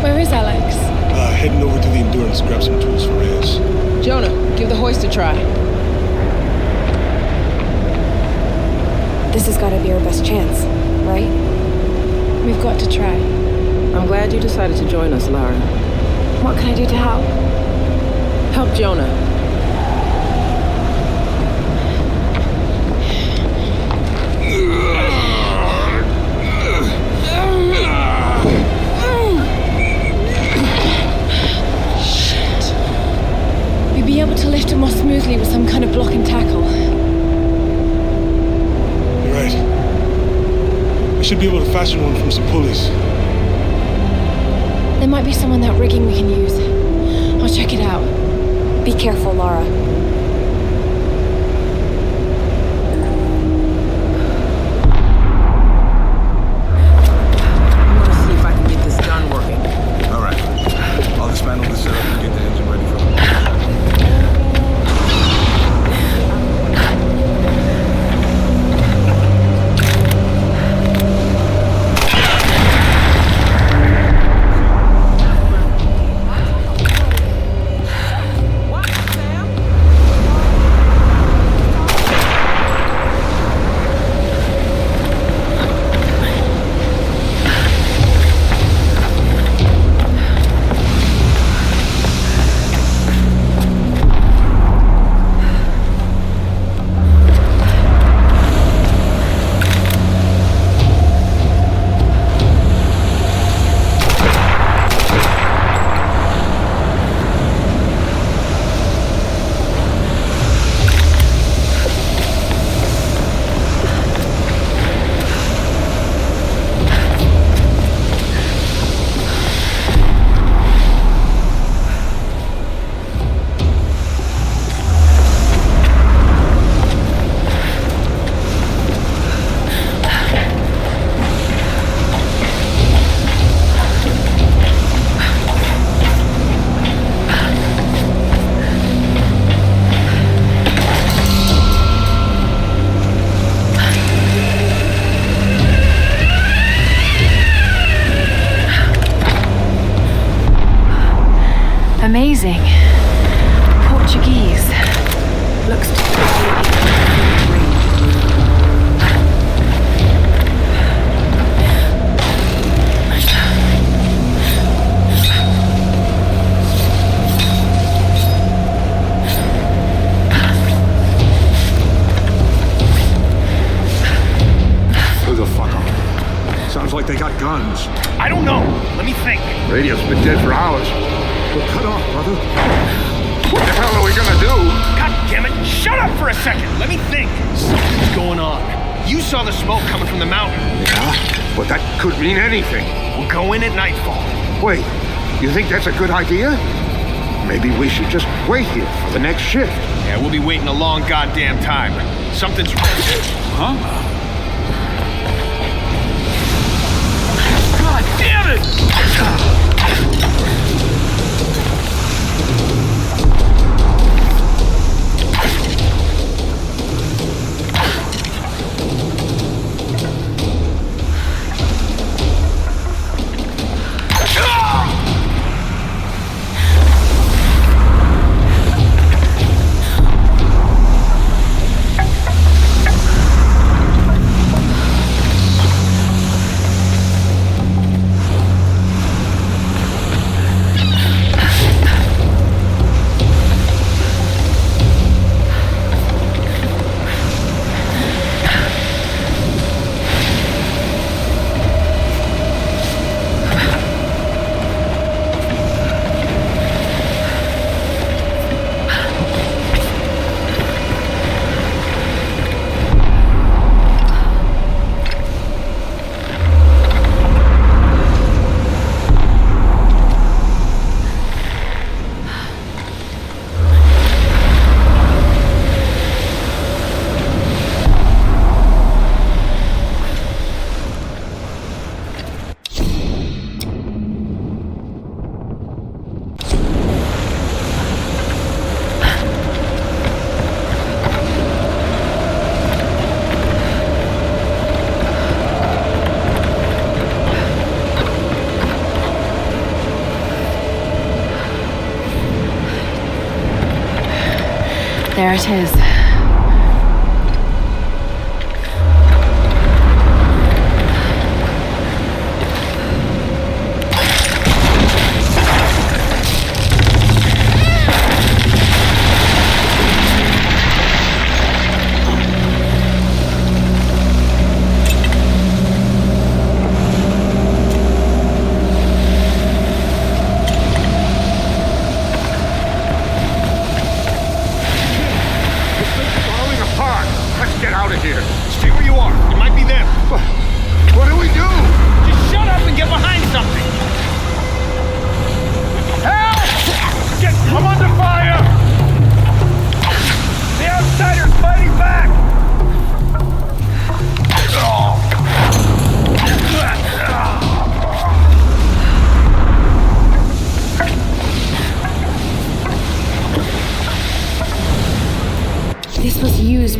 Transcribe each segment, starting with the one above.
Where is Alex? Heading over to the Endurance to grab some tools for Reyes. Jonah, give the hoist a try. This has got to be our best chance, right? We've got to try. I'm glad you decided to join us, Lara. What can I do to help? Help Jonah. Be able to lift him more smoothly with some kind of block and tackle. You're right. I should be able to fashion one from some pulleys. There might be some on that rigging we can use. I'll check it out. Be careful, Lara. I'm gonna see if I can get this gun working. All right. I'll dismantle the setup and get the engine ready for the launch. Amazing. Portuguese. Looks to be Who the fuck are they? Sounds like they got guns. I don't know. Let me think. Radio's been dead for hours. We're cut off, brother. What the hell are we gonna do? God damn it. Shut up for a second. Let me think. Something's going on. You saw the smoke coming from the mountain. Yeah, but that could mean anything. We'll go in at nightfall. Wait, you think that's a good idea? Maybe we should just wait here for the next shift. Yeah, we'll be waiting a long goddamn time. Something's... Huh? God damn it! There it is.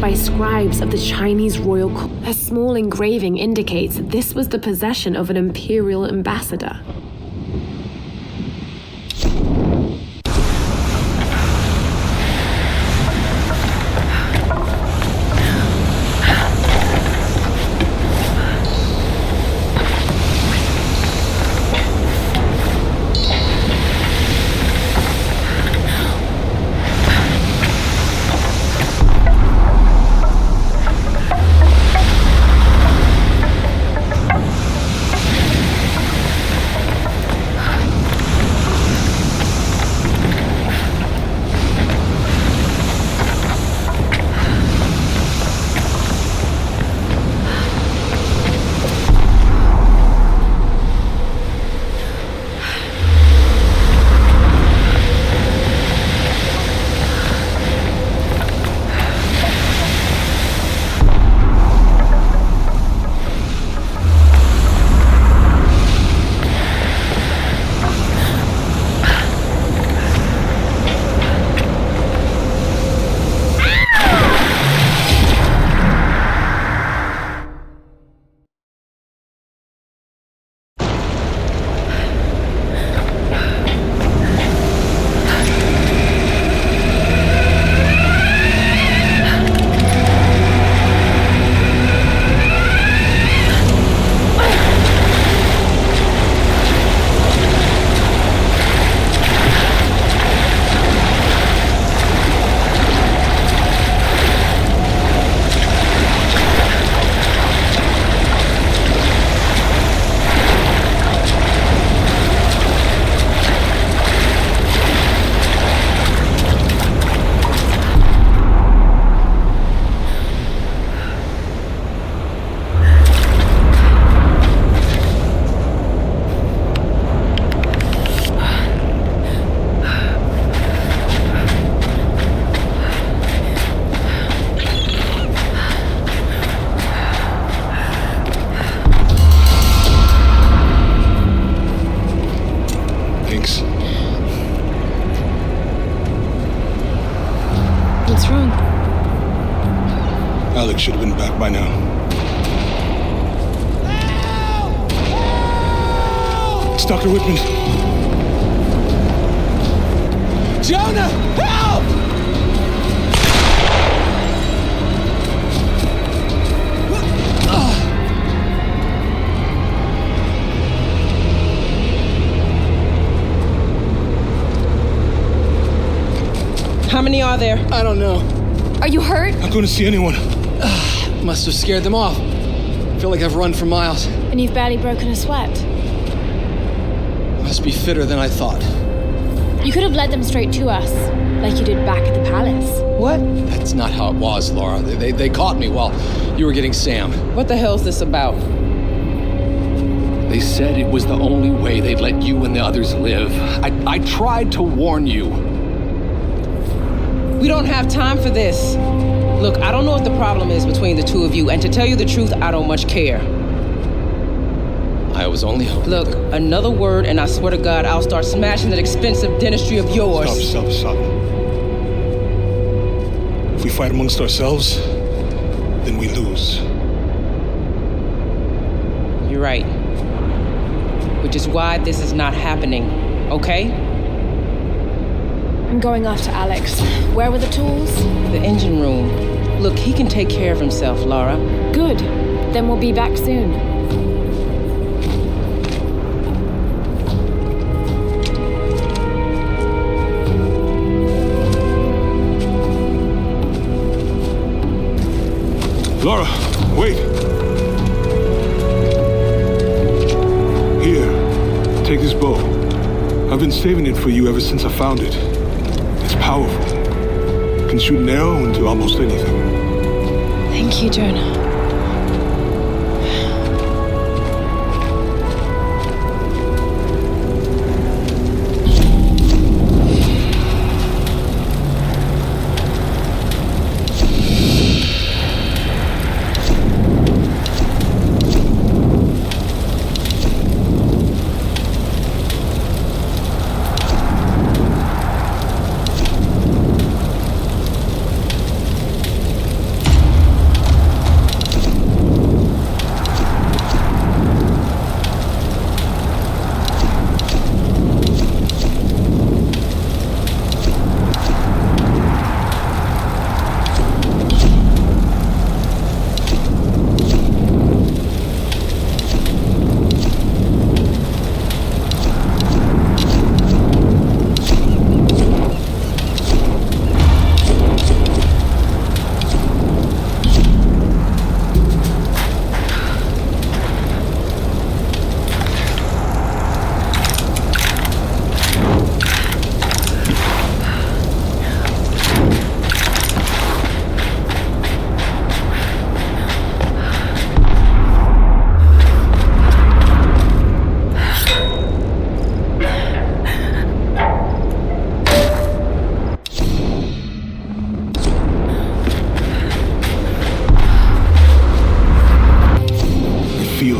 By scribes of the Chinese royal court. A small engraving indicates that this was the possession of an imperial ambassador. Alex should have been back by now. It's Dr. Whitman. Jonah! Help! How many are there? I don't know. Are you hurt? I couldn't see anyone. Must have scared them off. Feel like I've run for miles. And you've barely broken a sweat. Must be fitter than I thought. You could have led them straight to us, like you did back at the palace. What? That's not how it was, Laura. They caught me while you were getting Sam. What the hell's this about? They said it was the only way they'd let you and the others live. I tried to warn you. We don't have time for this. Look, I don't know what the problem is between the two of you, and to tell you the truth, I don't much care. I was only hoping. Look, another word, and I swear to God, I'll start smashing that expensive dentistry of yours. Stop. If we fight amongst ourselves, then we lose. You're right. Which is why this is not happening, okay? I'm going after Alex. Where were the tools? The engine room. Look, he can take care of himself, Lara. Good. Then we'll be back soon. Lara, wait. Here, take this bow. I've been saving it for you ever since I found it. It's powerful. It can shoot an arrow into almost anything. Thank you, Jonah.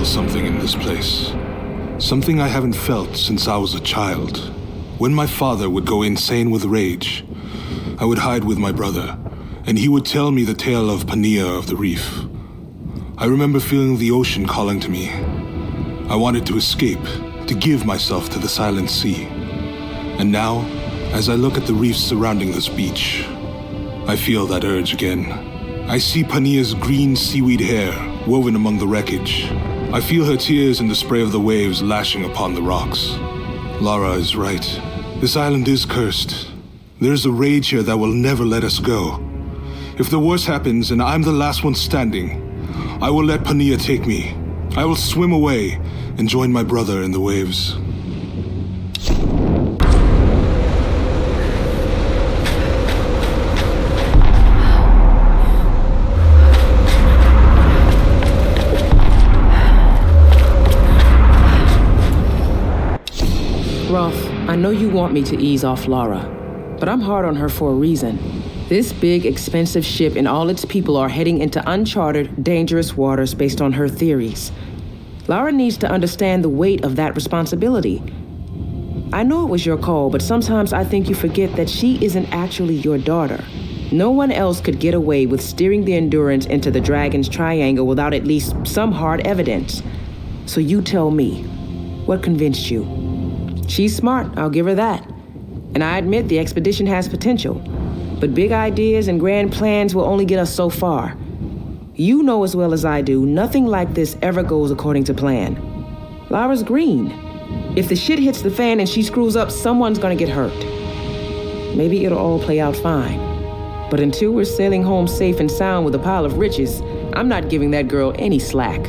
Something in this place. Something I haven't felt since I was a child. When my father would go insane with rage, I would hide with my brother, and he would tell me the tale of Pania of the Reef. I remember feeling the ocean calling to me. I wanted to escape, to give myself to the silent sea. And now, as I look at the reefs surrounding this beach, I feel that urge again. I see Pania's green seaweed hair woven among the wreckage. I feel her tears in the spray of the waves lashing upon the rocks. Lara is right. This island is cursed. There is a rage here that will never let us go. If the worst happens and I'm the last one standing, I will let Pania take me. I will swim away and join my brother in the waves. Ruff, I know you want me to ease off Lara, but I'm hard on her for a reason. This big, expensive ship and all its people are heading into uncharted, dangerous waters based on her theories. Lara needs to understand the weight of that responsibility. I know it was your call, but sometimes I think you forget that she isn't actually your daughter. No one else could get away with steering the Endurance into the Dragon's Triangle without at least some hard evidence. So you tell me, what convinced you? She's smart, I'll give her that. And I admit the expedition has potential. But big ideas and grand plans will only get us so far. You know as well as I do, nothing like this ever goes according to plan. Lara's green. If the shit hits the fan and she screws up, someone's gonna get hurt. Maybe it'll all play out fine. But until we're sailing home safe and sound with a pile of riches, I'm not giving that girl any slack.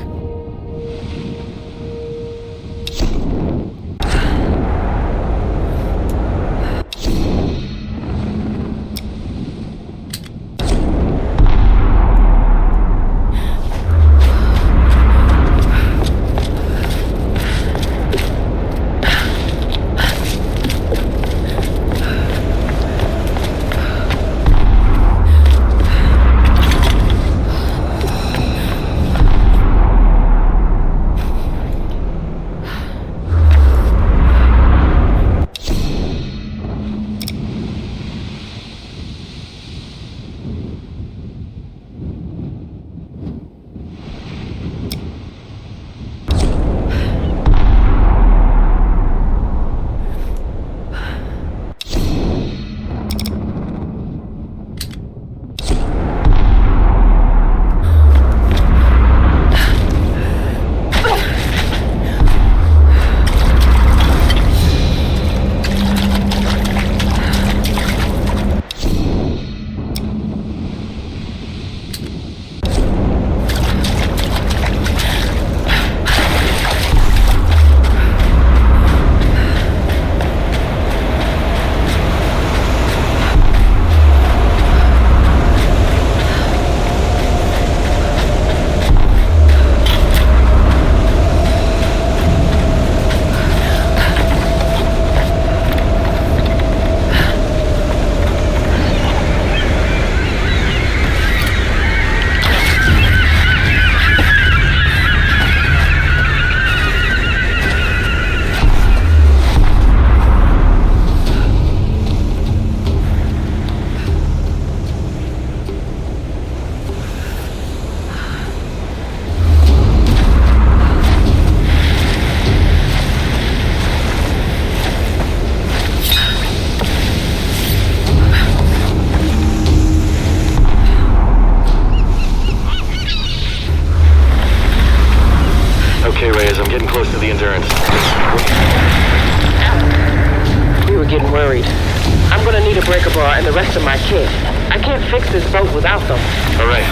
bar and the rest of my kit. I can't fix this boat without them. All right,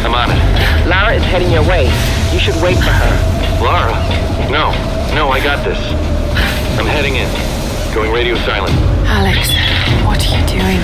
I'm on it. Lara is heading your way. You should wait for her. Lara? No, I got this. I'm heading in. Going radio silent. Alex, what are you doing?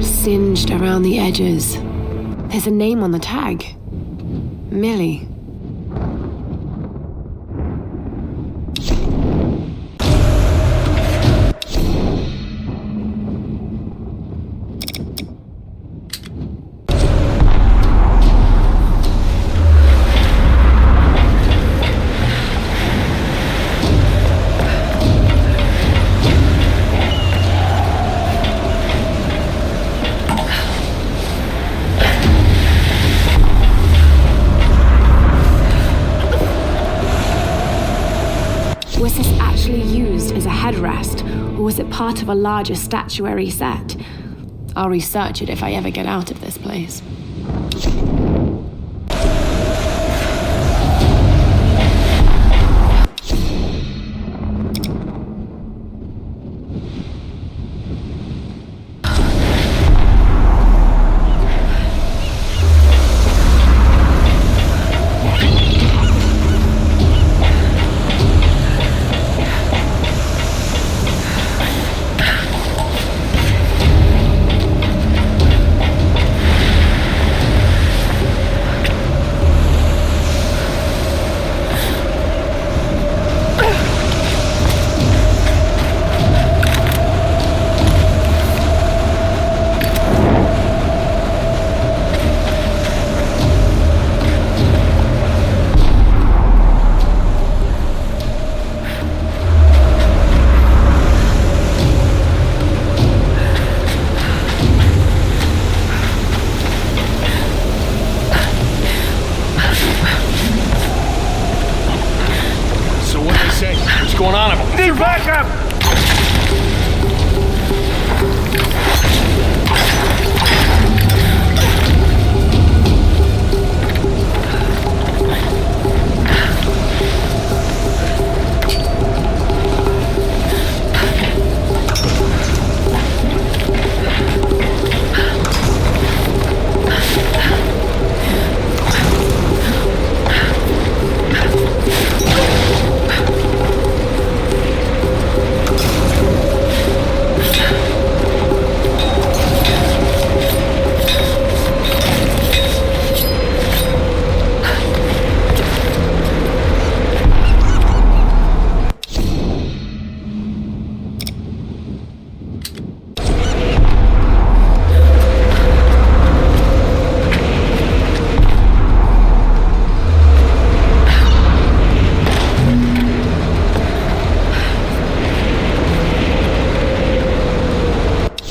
Singed around the edges. There's a name on the tag. Millie. Was this actually used as a headrest, or was it part of a larger statuary set? I'll research it if I ever get out of this place. What's going on? Need backup!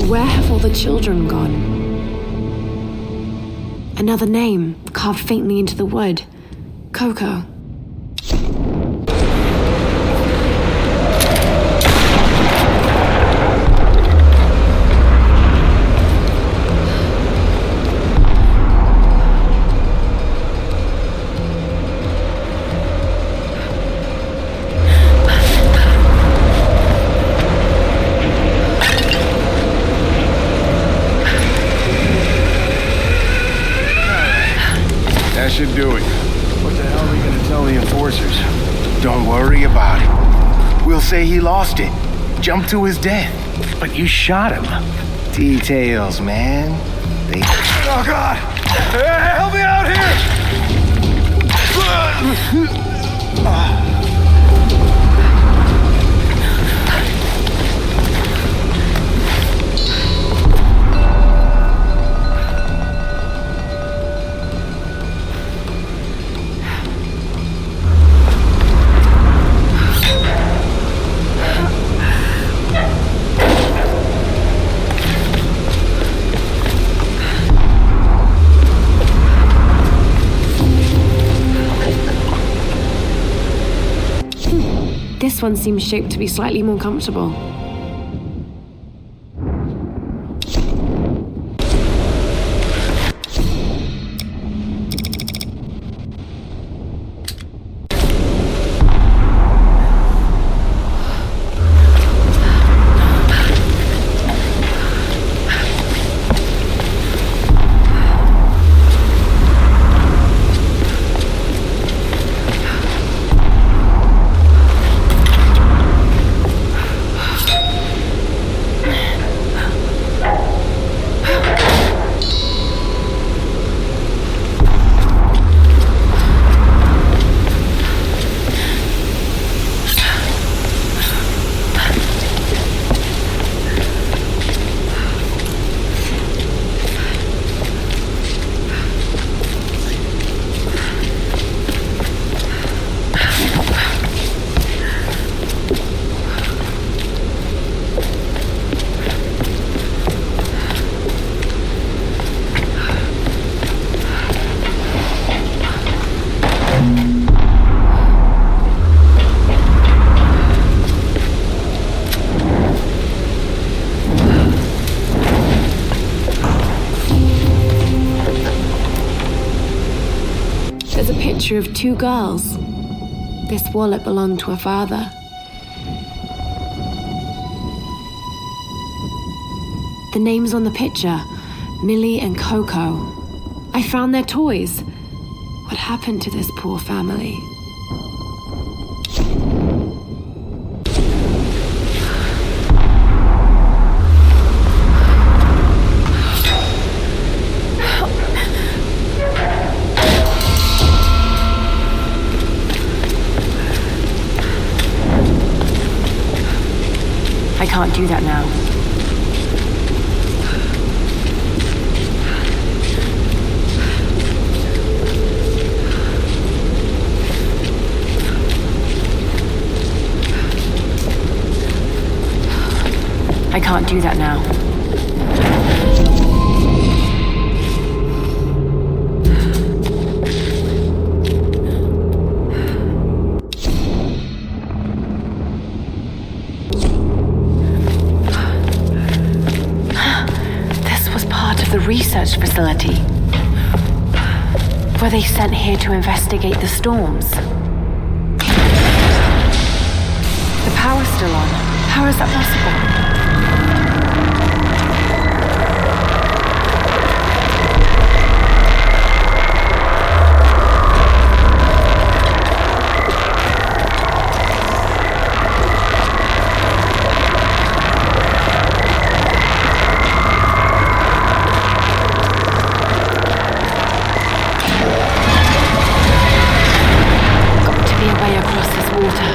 Where have all the children gone? Another name carved faintly into the wood. Coco. doing? What the hell are we gonna tell the enforcers? Don't worry about it. We'll say he lost it. Jumped to his death. But you shot him. Details, man. Oh, God! Help me out here! This one seems shaped to be slightly more comfortable. Of two girls. This wallet belonged to her father. The names on the picture, Millie and Coco. I found their toys. What happened to this poor family? I can't do that now. I can't do that now. The research facility. Were they sent here to investigate the storms? The power's still on. How is that possible? Across this water.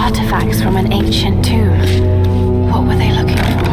Artifacts from an ancient tomb. What were they looking for?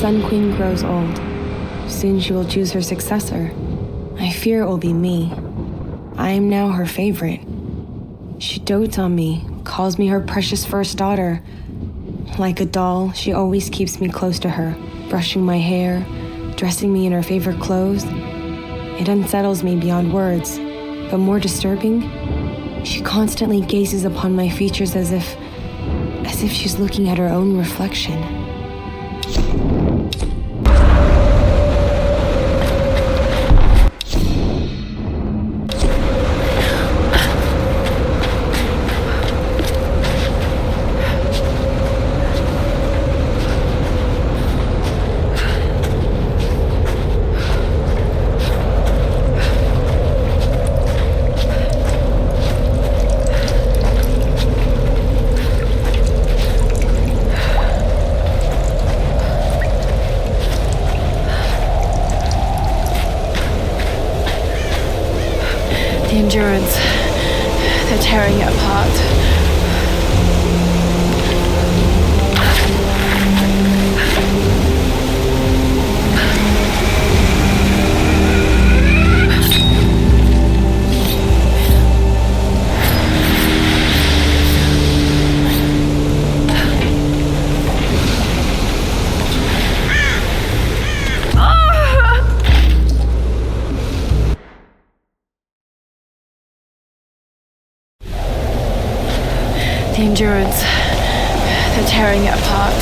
Sun Queen grows old. Soon she will choose her successor. I fear it will be me. I am now her favorite. She dotes on me, calls me her precious first daughter. Like a doll, she always keeps me close to her, brushing my hair, dressing me in her favorite clothes. It unsettles me beyond words, but more disturbing, she constantly gazes upon my features as if she's looking at her own reflection. The endurance. They're tearing it apart. The endurance. They're tearing it apart.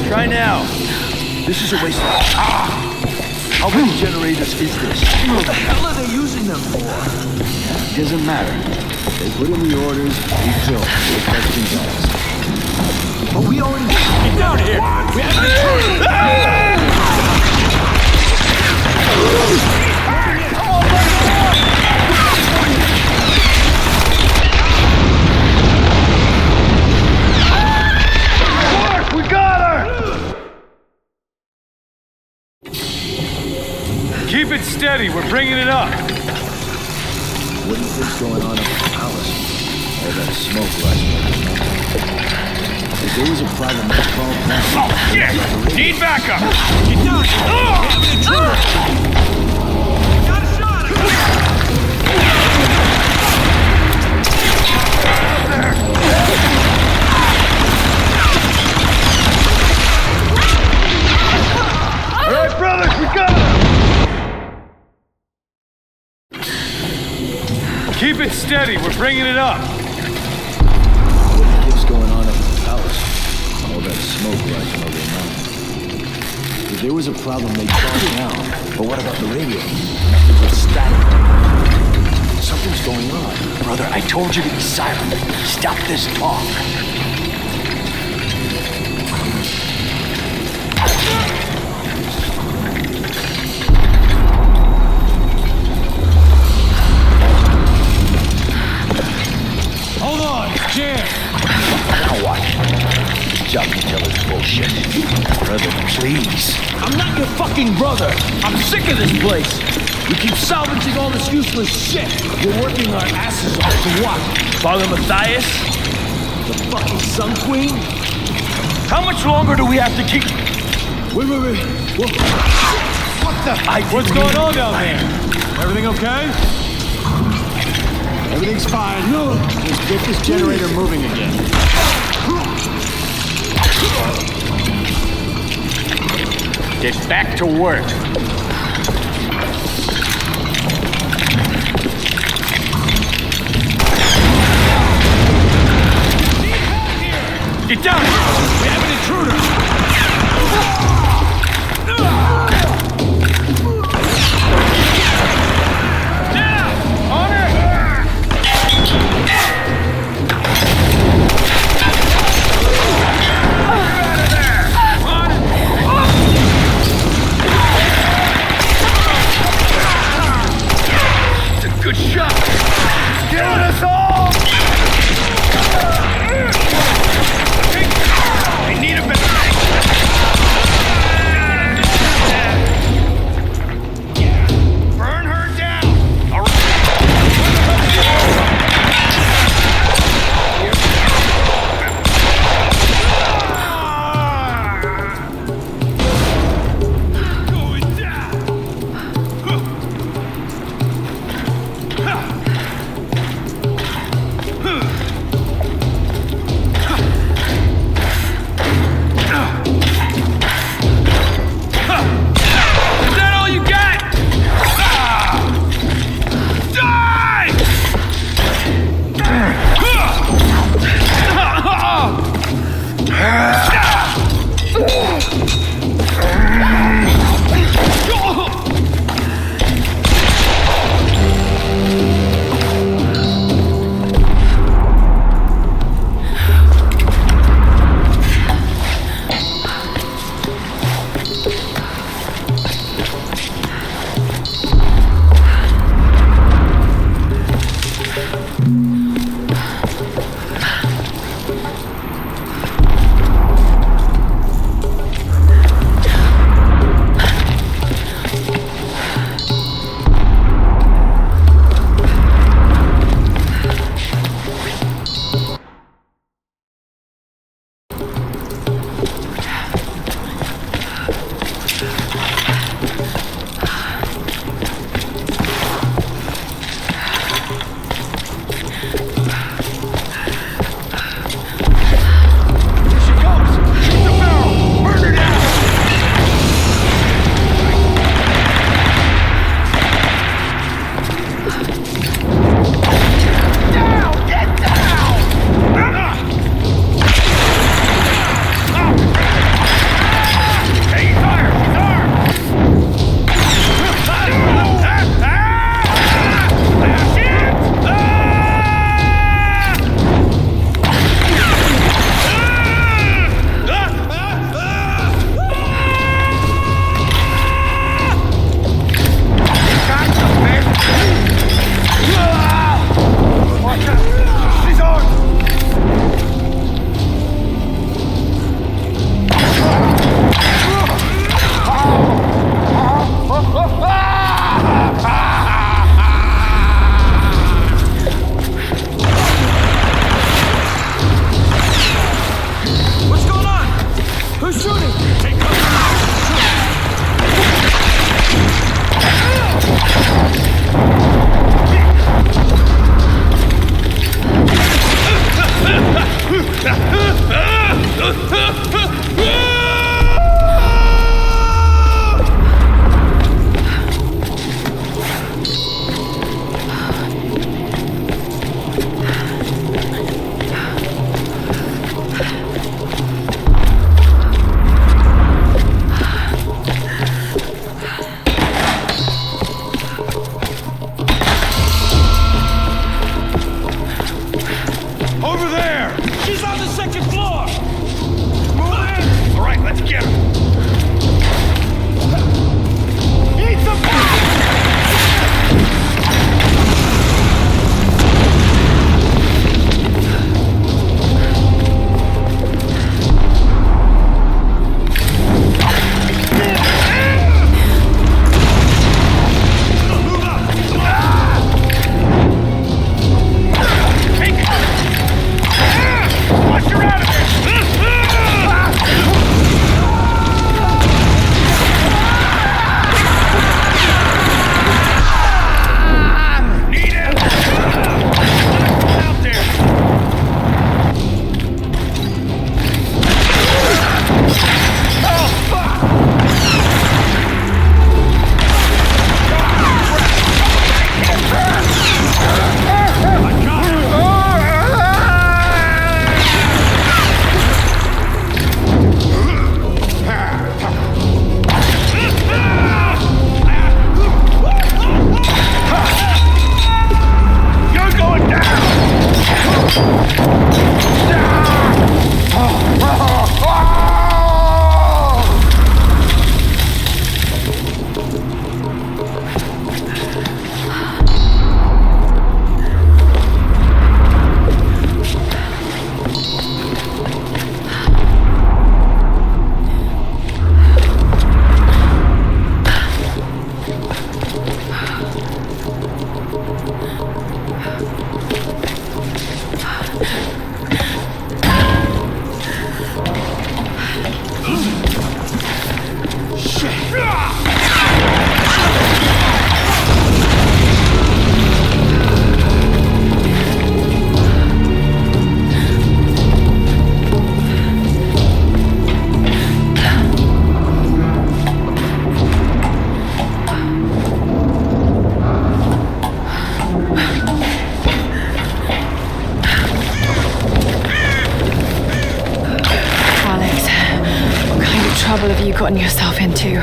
Try now. This is a waste of time. How many generators is this? What the hell are they using them for? Doesn't matter. They put in the orders, we fill. We're questions asked. But we already... Get down here! We have to We got her! Keep it steady, we're bringing it up. What do you think's going on at the palace? All that smoke rising up the mountain. If there was a problem, they'd call them. Oh, shit! Need backup! Get down! Got a shot! All right, brothers, we got it! Keep it steady, we're bringing it up. What the heck's going on at the palace? All that smoke rising over the mountain. If there was a problem, they'd call down. But what about the radio? Nothing but static. Something's going on. Brother, I told you to be silent. Stop this talk. Hold on, Jim! Now watch. This job detail is bullshit. Brother, please. I'm not your fucking brother. I'm sick of this place. We keep salvaging all this useless shit. We're working our asses off to what? Father Matthias? The fucking Sun Queen? How much longer do we have to keep... Wait. What the... What's going on down there? Everything okay? Everything's fine. No. Just get this generator moving again. Get back to work. Get down! We have an intruder! good shot! Killing us all! I need a bit. Burn her down! All right. Going down! you gotten yourself into?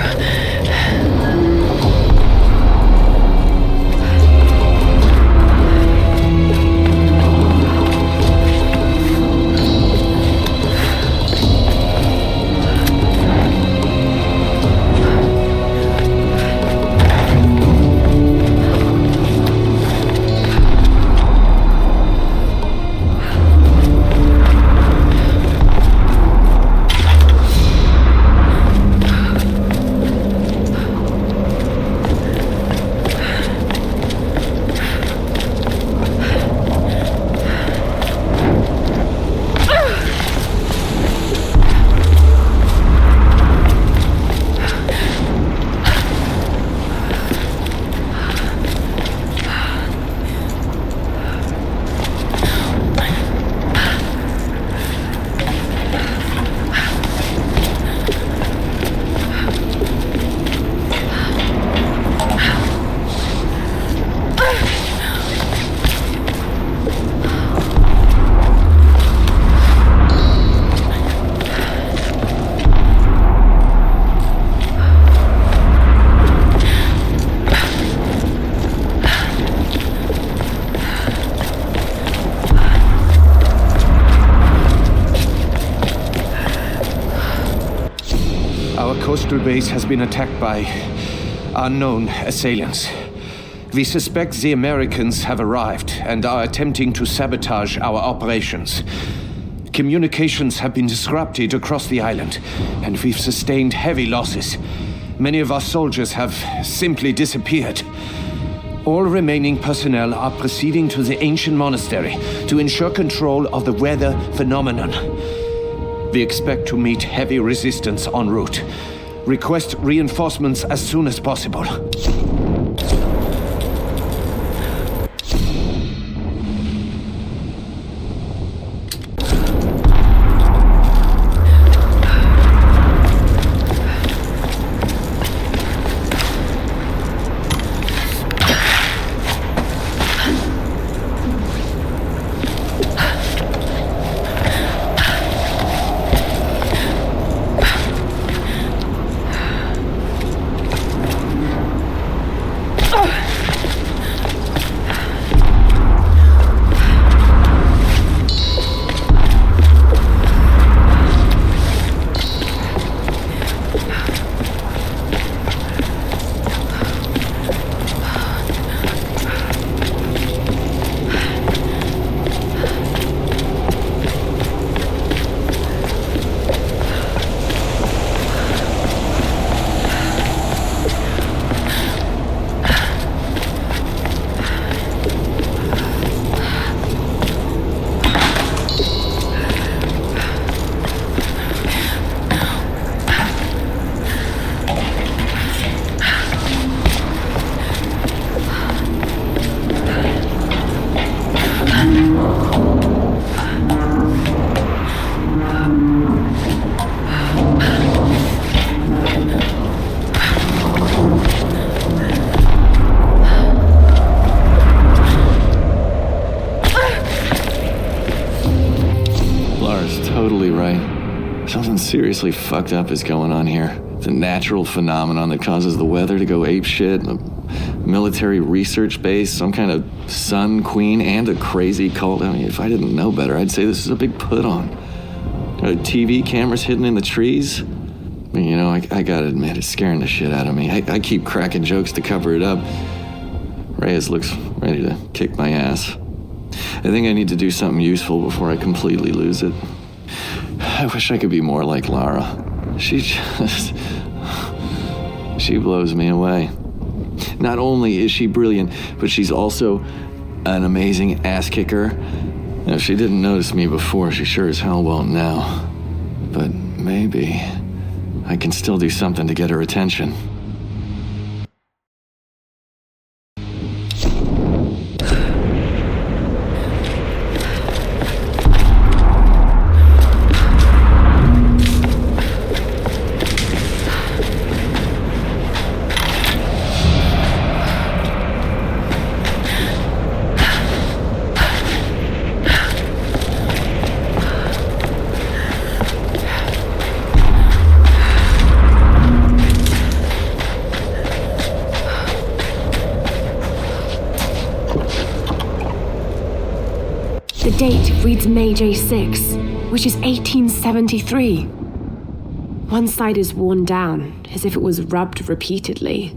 Coastal base has been attacked by unknown assailants. We suspect the Americans have arrived and are attempting to sabotage our operations. Communications have been disrupted across the island, and we've sustained heavy losses. Many of our soldiers have simply disappeared. All remaining personnel are proceeding to the ancient monastery to ensure control of the weather phenomenon. We expect to meet heavy resistance en route. Request reinforcements as soon as possible. Seriously fucked up is going on here. It's a natural phenomenon that causes the weather to go apeshit, a military research base, some kind of sun queen, and a crazy cult. I mean, if I didn't know better, I'd say this is a big put-on. TV cameras hidden in the trees. I mean, you know, I gotta admit, it's scaring the shit out of me. I keep cracking jokes to cover it up. Reyes looks ready to kick my ass. I think I need to do something useful before I completely lose it. I wish I could be more like Lara. She blows me away. Not only is she brilliant, but she's also an amazing ass kicker. Now, if she didn't notice me before, she sure as hell won't now. But maybe I can still do something to get her attention. The date reads May J6, which is 1873. One side is worn down, as if it was rubbed repeatedly.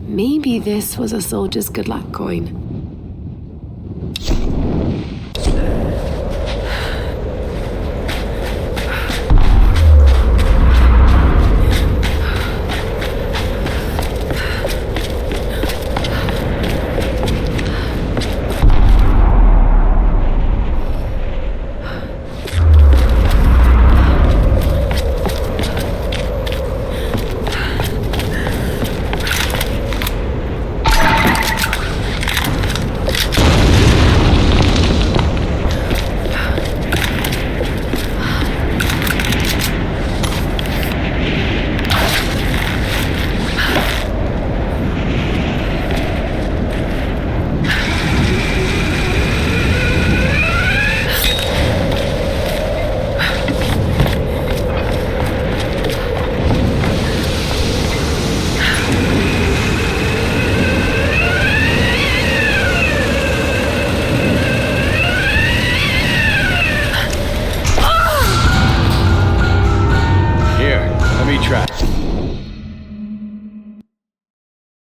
Maybe this was a soldier's good luck coin.